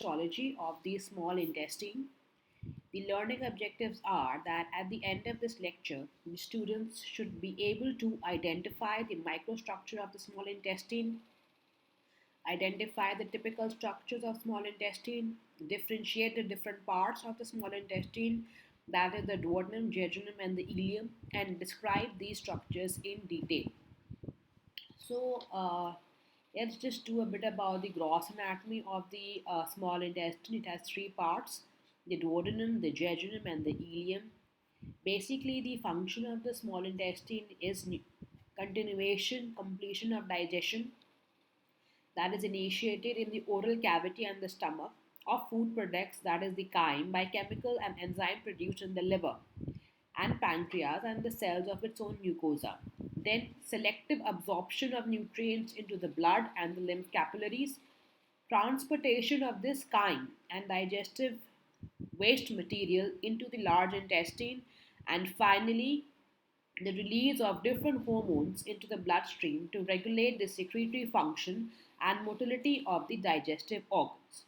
histology of the small intestine. The learning objectives are that at the end of this lecture, the students should be able to identify the microstructure of the small intestine, identify the typical structures of small intestine, differentiate the different parts of the small intestine, that is the duodenum, jejunum, and the ileum, and describe these structures in detail. So, let's just do a bit about the gross anatomy of the small intestine. It has three parts: the duodenum, the jejunum, and the ileum. Basically, the function of the small intestine is continuation, completion of digestion that is initiated in the oral cavity and the stomach of food products, that is the chyme, by chemical and enzyme produced in the liver and pancreas and the cells of its own mucosa. Then, selective absorption of nutrients into the blood and the lymph capillaries, transportation of this chyme and digestive waste material into the large intestine, and finally, the release of different hormones into the bloodstream to regulate the secretory function and motility of the digestive organs.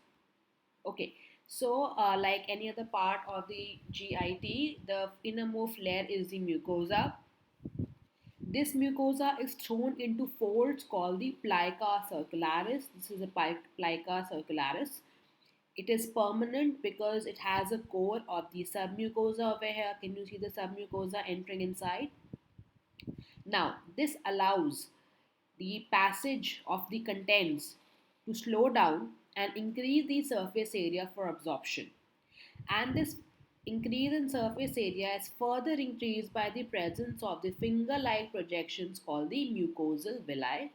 Okay, so like any other part of the GIT, the innermost layer is the mucosa. This mucosa is thrown into folds called the plica circularis. This is a plica circularis. It is permanent because it has a core of the submucosa over here. Can you see the submucosa entering inside? Now, this allows the passage of the contents to slow down and increase the surface area for absorption. And this increase in surface area is further increased by the presence of the finger-like projections called the mucosal villi.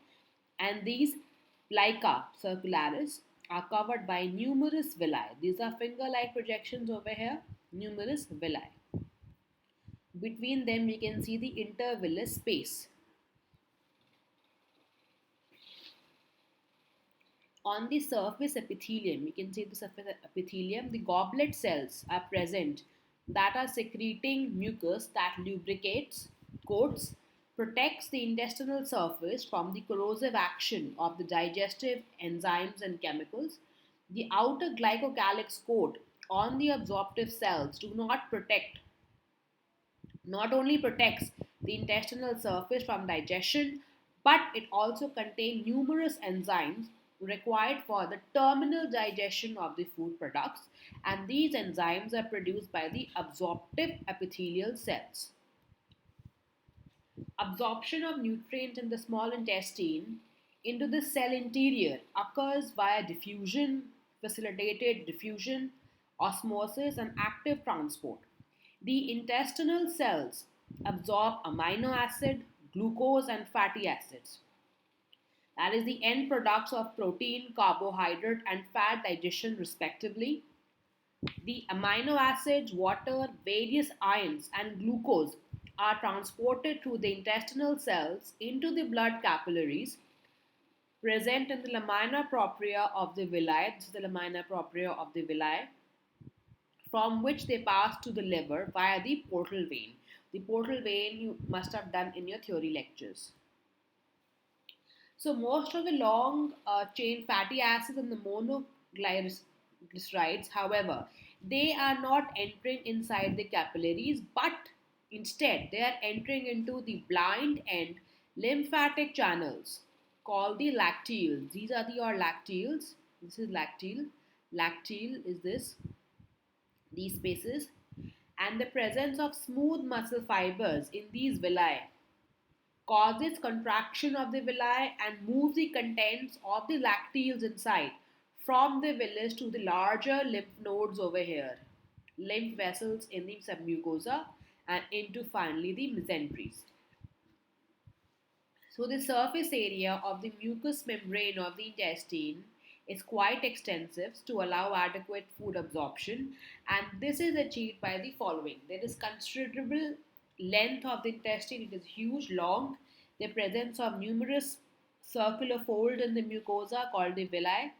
And these plica circularis are covered by numerous villi. These are finger-like projections over here, numerous villi. Between them, we can see the intervillous space. On the surface epithelium, you can see the surface epithelium, the goblet cells are present that are secreting mucus that lubricates, coats, protects the intestinal surface from the corrosive action of the digestive enzymes and chemicals. The outer glycocalyx coat on the absorptive cells do not protect, not only protects the intestinal surface from digestion, but it also contains numerous enzymes required for the terminal digestion of the food products, and these enzymes are produced by the absorptive epithelial cells. Absorption of nutrients in the small intestine into the cell interior occurs via diffusion, facilitated diffusion, osmosis, and active transport. The intestinal cells absorb amino acid, glucose, and fatty acids. That is the end products of protein, carbohydrate, and fat digestion, respectively. The amino acids, water, various ions, and glucose are transported through the intestinal cells into the blood capillaries present in the lamina propria of the villi. This is the lamina propria of the villi, from which they pass to the liver via the portal vein. The portal vein you must have done in your theory lectures. So most of the long chain fatty acids and the monoglycerides, however, they are not entering inside the capillaries, but instead they are entering into the blind end lymphatic channels called the lacteals. These are your lacteals. This is lacteal. Lacteal is these spaces, and the presence of smooth muscle fibers in these villi causes contraction of the villi and moves the contents of the lacteals inside from the villus to the larger lymph nodes over here, lymph vessels in the submucosa, and into finally the mesenteries. So the surface area of the mucous membrane of the intestine is quite extensive to allow adequate food absorption, and this is achieved by the following. There is considerable length of the intestine, it is huge, long, the presence of numerous circular folds in the mucosa called the villi,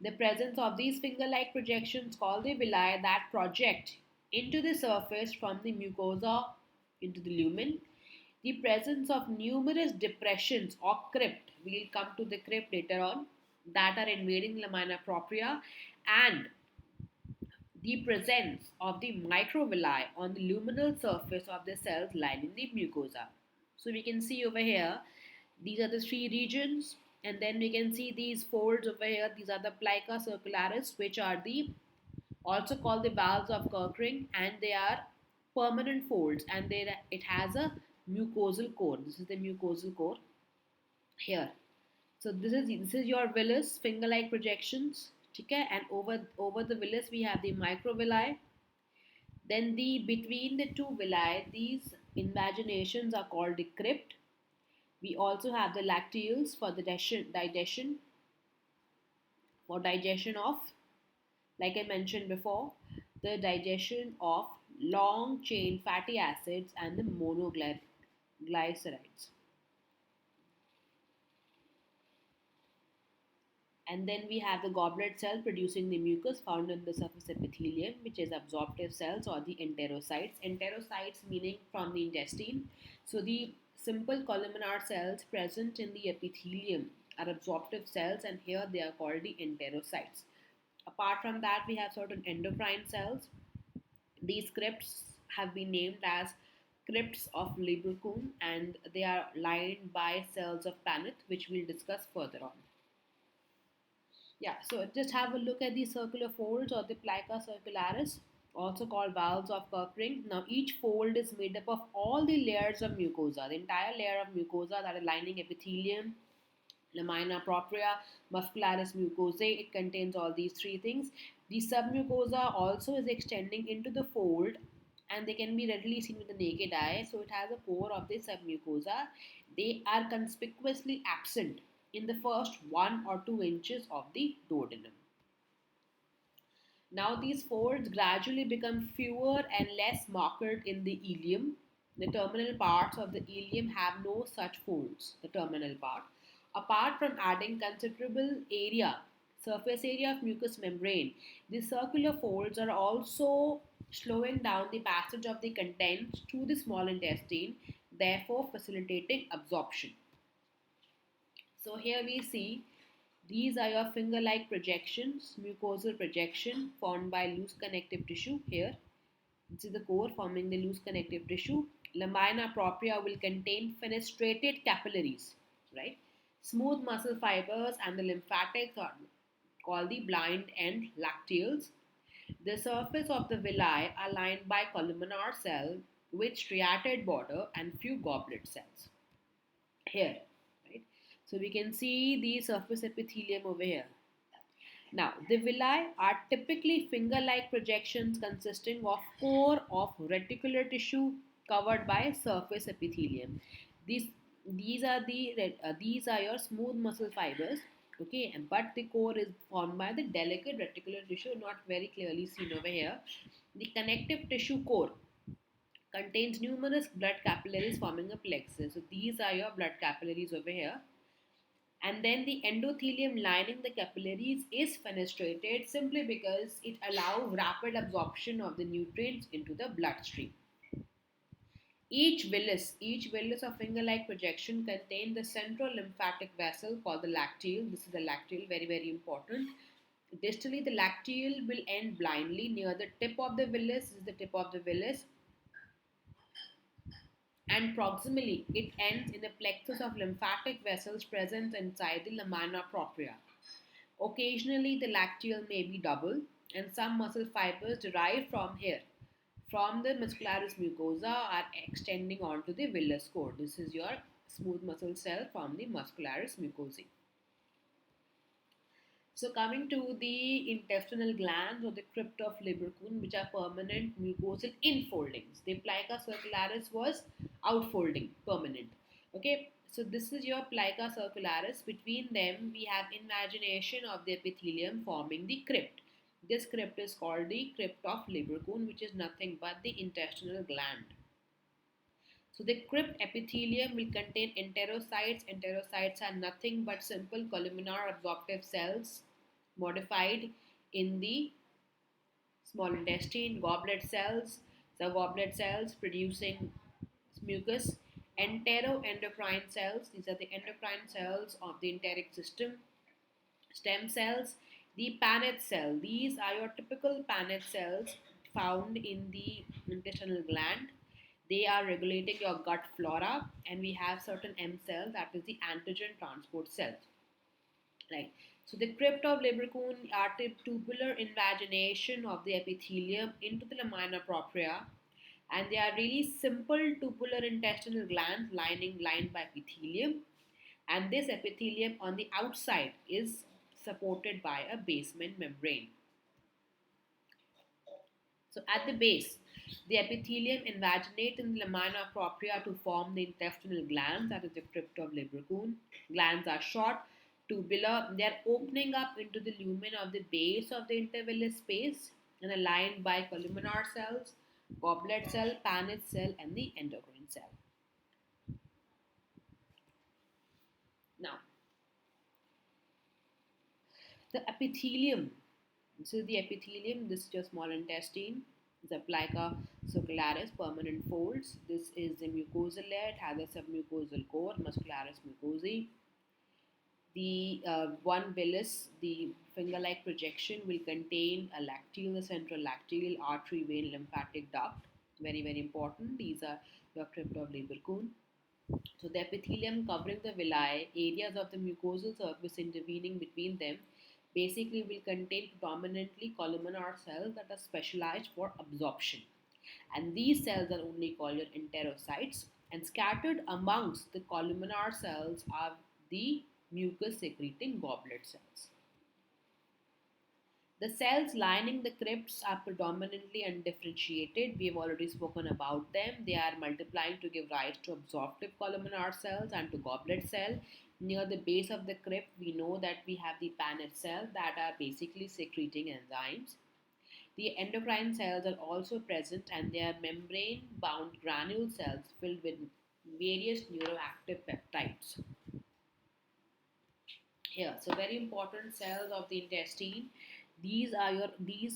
the presence of these finger-like projections called the villi that project into the surface from the mucosa into the lumen, the presence of numerous depressions or crypt, we'll come to the crypt later on, that are invading lamina propria, and the presence of the microvilli on the luminal surface of the cells lining the mucosa. So we can see over here, these are the three regions, and then we can see these folds over here. These are the plica circularis, which are the also called the valves of Kerckring, and they are permanent folds, and it has a mucosal core. This is the mucosal core here. So this is your villus finger-like projections. Okay, and over the villus we have the microvilli. Then the between the two villi, these invaginations are called the crypt. We also have the lacteals for the digestion of, like I mentioned before, the digestion of long chain fatty acids and the monoglycerides. And then we have the goblet cell producing the mucus found in the surface epithelium, which is absorptive cells or the enterocytes. Enterocytes meaning from the intestine. So the simple columnar cells present in the epithelium are absorptive cells, and here they are called the enterocytes. Apart from that, we have certain endocrine cells. These crypts have been named as crypts of Lieberkühn, and they are lined by cells of Paneth, which we'll discuss further on. Yeah, so just have a look at the circular folds or the plica circularis, also called valves of Kerckring. Now, each fold is made up of all the layers of mucosa, the entire layer of mucosa that are lining epithelium, lamina propria, muscularis mucosae. It contains all these three things. The submucosa also is extending into the fold, and they can be readily seen with the naked eye. So it has a core of the submucosa. They are conspicuously absent in the first 1 or 2 inches of the duodenum. Now these folds gradually become fewer and less marked in the ileum. The terminal parts of the ileum have no such folds, the terminal part. Apart from adding considerable surface area of mucous membrane, the circular folds are also slowing down the passage of the contents through the small intestine, therefore facilitating absorption. So here we see these are your finger-like projections, mucosal projection formed by loose connective tissue here. This is the core forming the loose connective tissue. Lamina propria will contain fenestrated capillaries, right? Smooth muscle fibers and the lymphatics are called the blind end lacteals. The surface of the villi are lined by columnar cell with striated border and few goblet cells. Here, right? So we can see the surface epithelium over here. Now, the villi are typically finger-like projections consisting of core of reticular tissue covered by surface epithelium. These these are your smooth muscle fibers, okay, but the core is formed by the delicate reticular tissue, not very clearly seen over here. The connective tissue core contains numerous blood capillaries forming a plexus. So these are your blood capillaries over here. And then the endothelium lining the capillaries is fenestrated simply because it allows rapid absorption of the nutrients into the bloodstream. Each villus of finger-like projection contains the central lymphatic vessel called the lacteal. This is the lacteal, very, very important. Distally, the lacteal will end blindly near the tip of the villus. This is the tip of the villus. And proximally, it ends in a plexus of lymphatic vessels present inside the lamina propria. Occasionally, the lacteal may be double, and some muscle fibers derived from here, from the muscularis mucosa, are extending onto the villus core. This is your smooth muscle cell from the muscularis mucosae. So coming to the intestinal glands or the crypt of Lieberkühn, which are permanent mucosal infoldings. The plica circularis was outfolding, permanent. Okay, so this is your plica circularis. Between them, we have invagination of the epithelium forming the crypt. This crypt is called the crypt of Lieberkühn, which is nothing but the intestinal gland. So the crypt epithelium will contain enterocytes. Enterocytes are nothing but simple columnar absorptive cells modified in the small intestine. Goblet cells, the goblet cells producing mucus. Enteroendocrine cells, these are the endocrine cells of the enteric system. Stem cells, the Paneth cell. These are your typical Paneth cells found in the intestinal gland. They are regulating your gut flora, and we have certain M cells, that is the antigen transport cells. Right. So the crypt of Leberkuhn are the tubular invagination of the epithelium into the lamina propria, and they are really simple tubular intestinal glands lined by epithelium, and this epithelium on the outside is supported by a basement membrane. So at the base, the epithelium invaginates in the lamina propria to form the intestinal glands, that is the crypt of Leberkuhn. Glands are short, tubular, they are opening up into the lumen of the base of the intervillous space and are lined by columnar cells, goblet cell, Paneth cell, and the endocrine cell. Now, the epithelium. This is the epithelium. This is your small intestine. It's a plica circularis, permanent folds. This is the mucosal layer. It has a submucosal core, muscularis mucosae. The one villus, the finger-like projection, will contain a lacteal, the central lacteal, artery, vein, lymphatic duct. Very, very important. These are your crypt of Leberkuhn. So the epithelium covering the villi, areas of the mucosal surface intervening between them, basically will contain predominantly columnar cells that are specialized for absorption. And these cells are only called your enterocytes. And scattered amongst the columnar cells are the mucus secreting goblet cells. The cells lining the crypts are predominantly undifferentiated. We have already spoken about them. They are multiplying to give rise to absorptive columnar cells and to goblet cell. Near the base of the crypt, we know that we have the Paneth cells that are basically secreting enzymes. The endocrine cells are also present, and they are membrane bound granule cells filled with various neuroactive peptides. Here, so very important cells of the intestine. These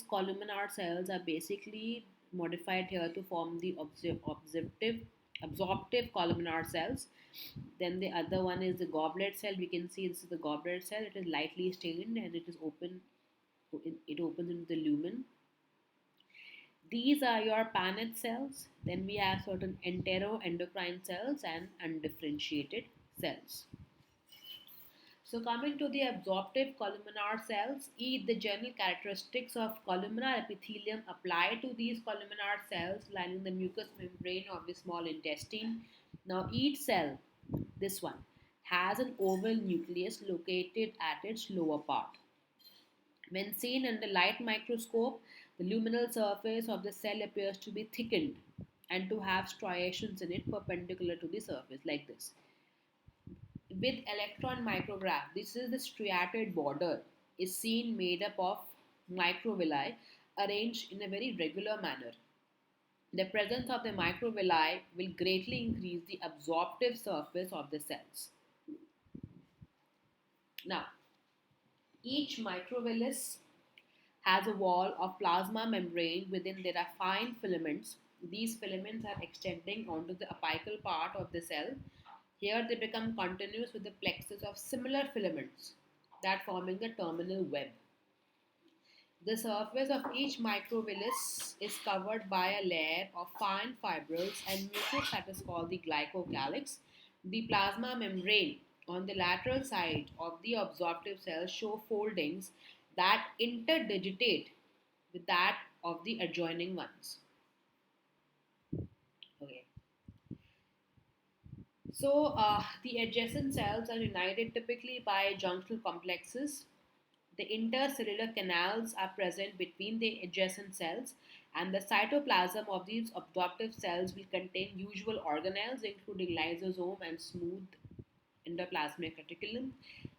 columnar cells are basically modified here to form the absorptive columnar cells. Then the other one is the goblet cell. We can see this is the goblet cell. It is lightly stained and it is open. It opens into the lumen. These are your Paneth cells. Then we have certain enteroendocrine cells and undifferentiated cells. So coming to the absorptive columnar cells, the general characteristics of columnar epithelium apply to these columnar cells lining the mucous membrane of the small intestine. Now each cell, this one, has an oval nucleus located at its lower part. When seen under light microscope, the luminal surface of the cell appears to be thickened and to have striations in it perpendicular to the surface like this. With electron micrograph, this is the striated border is seen made up of microvilli arranged in a very regular manner. The presence of the microvilli will greatly increase the absorptive surface of the cells. Now, each microvillus has a wall of plasma membrane. Within there are fine filaments. These filaments are extending onto the apical part of the cell. Here they become continuous with the plexus of similar filaments that forming the terminal web. The surface of each microvillus is covered by a layer of fine fibrils and mucus that is called the glycocalyx. The plasma membrane on the lateral side of the absorptive cells show foldings that interdigitate with that of the adjoining ones. Okay. So the adjacent cells are united typically by junctional complexes. The intercellular canals are present between the adjacent cells, and the cytoplasm of these absorptive cells will contain usual organelles, including lysosome and smooth endoplasmic reticulum.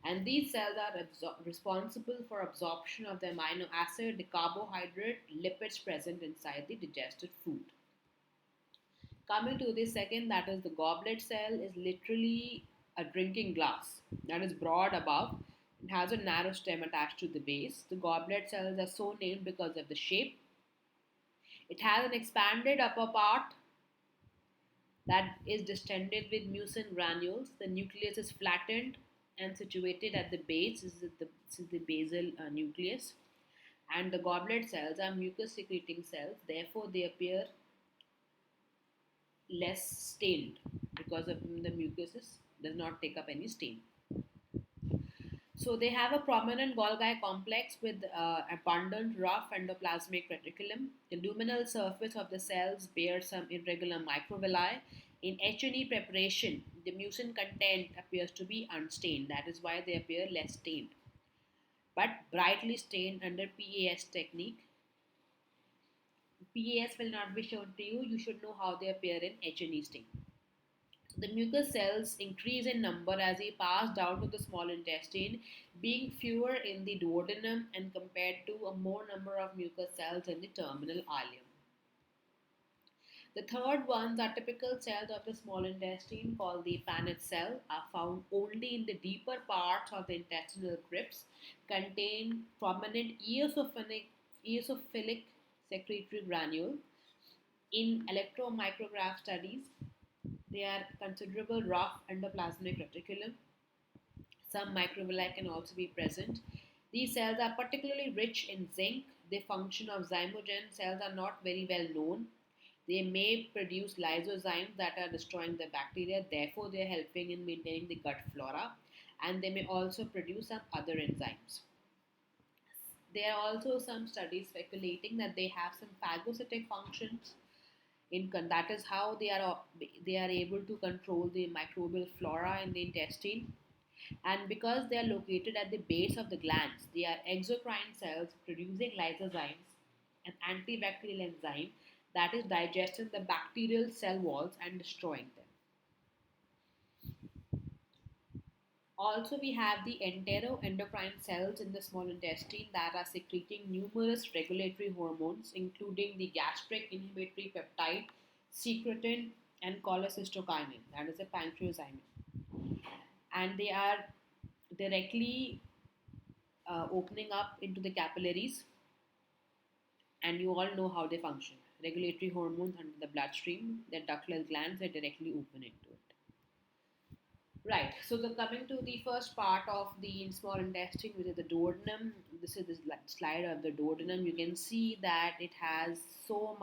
And these cells are responsible for absorption of the amino acid, the carbohydrate, lipids present inside the digested food. Coming to the second, that is the goblet cell, is literally a drinking glass that is broad above. It has a narrow stem attached to the base. The goblet cells are so named because of the shape. It has an expanded upper part that is distended with mucin granules. The nucleus is flattened and situated at the base. This is the basal nucleus. And the goblet cells are mucus secreting cells, therefore, they appear less stained because of the mucus does not take up any stain. So they have a prominent Golgi complex with abundant rough endoplasmic reticulum. The luminal surface of the cells bears some irregular microvilli. In H&E preparation, the mucin content appears to be unstained. That is why they appear less stained. But brightly stained under PAS technique. PAS will not be shown to you. You should know how they appear in H&E stain. The mucus cells increase in number as they pass down to the small intestine, being fewer in the duodenum and compared to a more number of mucus cells in the terminal ileum. The third ones are typical cells of the small intestine called the Paneth cell, are found only in the deeper parts of the intestinal crypts, contain prominent eosinophilic secretory granule. In electromicrograph studies, they are considerable rough endoplasmic reticulum. Some microvilli can also be present. These cells are particularly rich in zinc. The function of zymogen cells are not very well known. They may produce lysozymes that are destroying the bacteria, therefore, they are helping in maintaining the gut flora, and they may also produce some other enzymes. There are also some studies speculating that they have some phagocytic functions that is how they are able to control the microbial flora in the intestine. And because they are located at the base of the glands, they are exocrine cells producing lysozymes, an antibacterial enzyme that is digesting the bacterial cell walls and destroying them. Also, we have the enteroendocrine cells in the small intestine that are secreting numerous regulatory hormones, including the gastric inhibitory peptide, secretin, and cholecystokinin, that is a pancreazyme. And they are directly opening up into the capillaries, and you all know how they function. Regulatory hormones under the bloodstream, their ductal glands are directly open into it. Right. So the coming to the first part of the small intestine, which is the duodenum. This is the slide of the duodenum. You can see that it has so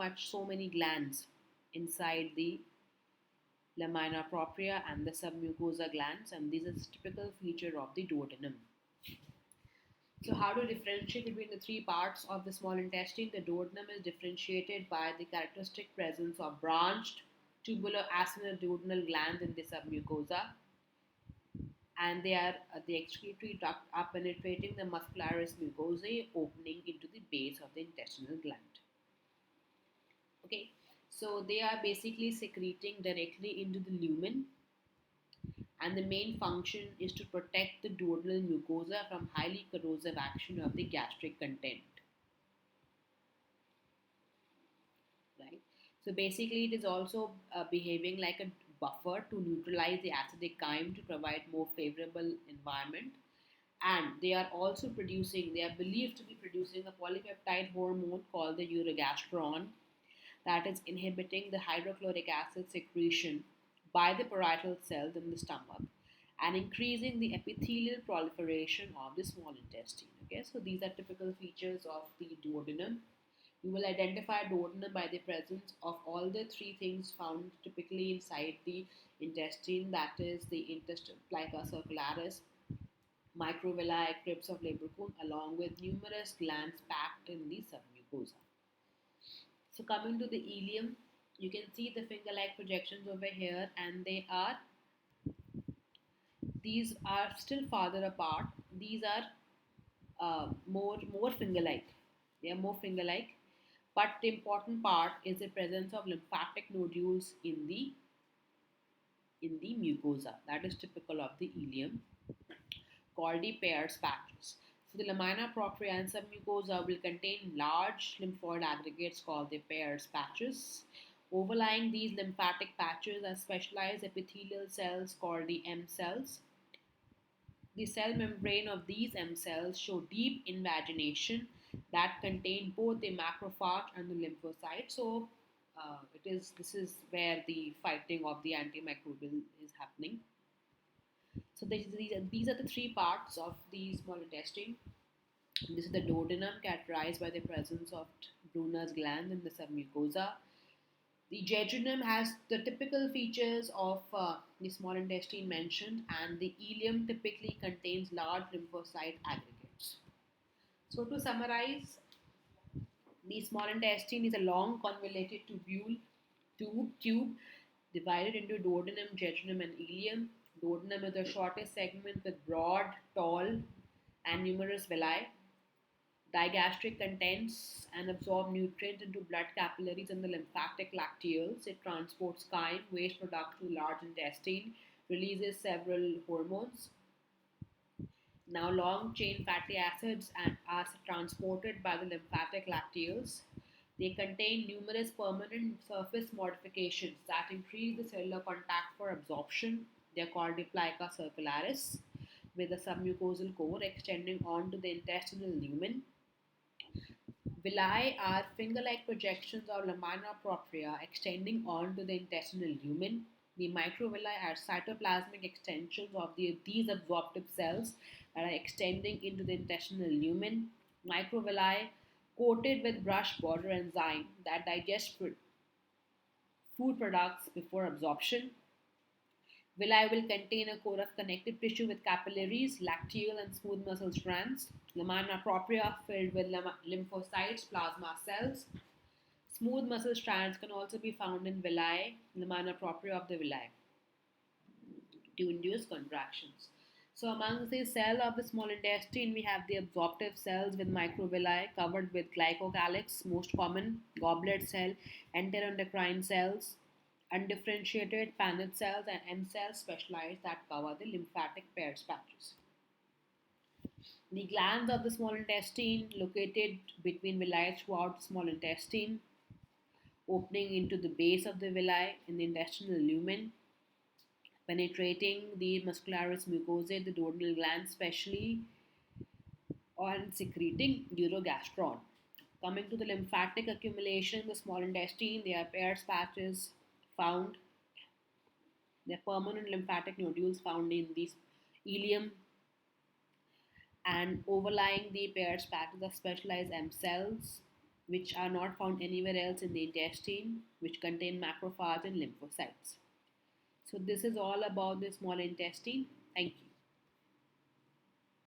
many glands inside the lamina propria and the submucosa glands, and this is a typical feature of the duodenum. So how to differentiate between the three parts of the small intestine? The duodenum is differentiated by the characteristic presence of branched tubular acidoduodenal glands in the submucosa, and they are the excretory duct are penetrating the muscularis mucosae, opening into the base of the intestinal gland. Okay, so they are basically secreting directly into the lumen, and the main function is to protect the duodenal mucosa from highly corrosive action of the gastric content. Right. So basically, it is also behaving like a buffer to neutralize the acidic chyme to provide more favorable environment. And they are also producing, they are believed to be producing a polypeptide hormone called the urogastron that is inhibiting the hydrochloric acid secretion by the parietal cells in the stomach and increasing the epithelial proliferation of the small intestine. Okay, so these are typical features of the duodenum. You will identify duodenum by the presence of all the three things found typically inside the intestine, that is the intestine plica circularis, microvilli, crypts of Leberkuhn, along with numerous glands packed in the submucosa. So coming to the ileum, you can see the finger-like projections over here, and these are still farther apart. These are more finger-like. They are more finger-like, but the important part is the presence of lymphatic nodules in the mucosa. That is typical of the ileum, called the Peyer's patches. So the lamina propria and submucosa will contain large lymphoid aggregates called the Peyer's patches. Overlying these lymphatic patches are specialized epithelial cells called the M cells. The cell membrane of these M cells show deep invagination that contain both the macrophage and the lymphocyte. So this is where the fighting of the antimicrobial is happening. So these are the three parts of the small intestine. This is the duodenum, characterized by the presence of Brunner's gland in the submucosa. The jejunum has the typical features of the small intestine mentioned, and the ileum typically contains large lymphocyte aggregates. So, to summarize, the small intestine is a long convoluted tube divided into duodenum, jejunum, and ileum. Duodenum is the shortest segment with broad, tall, and numerous villi. Digastric contains and absorbs nutrients into blood capillaries and the lymphatic lacteals. It transports chyme, waste product to the large intestine, releases several hormones. Now, long chain fatty acids are transported by the lymphatic lacteals. They contain numerous permanent surface modifications that increase the cellular contact for absorption. They are called the plica circularis, with a submucosal core extending onto the intestinal lumen. Villi are finger-like projections of lamina propria extending onto the intestinal lumen. The microvilli are cytoplasmic extensions of these absorptive cells that are extending into the intestinal lumen. Microvilli coated with brush border enzyme that digest food products before absorption. Villi will contain a core of connective tissue with capillaries, lacteal and smooth muscle strands. Lamina propria filled with lymphocytes, plasma cells. Smooth muscle strands can also be found in villi, lamina propria of the villi, to induce contractions. So, amongst the cell of the small intestine, we have the absorptive cells with microvilli covered with glycocalyx, most common, goblet cell, enteroendocrine cells, undifferentiated Paneth cells, and M cells specialized that cover the lymphatic Peyer's patches. The glands of the small intestine located between villi throughout the small intestine, opening into the base of the villi in the intestinal lumen, penetrating the muscularis mucosae, the duodenal glands especially, and secreting urogastron. Coming to the lymphatic accumulation in the small intestine, there are Peyer's patches found. There are permanent lymphatic nodules found in the ileum, and overlying the Peyer's patches are specialized M cells, which are not found anywhere else in the intestine, which contain macrophages and lymphocytes. So this is all about the small intestine. Thank you.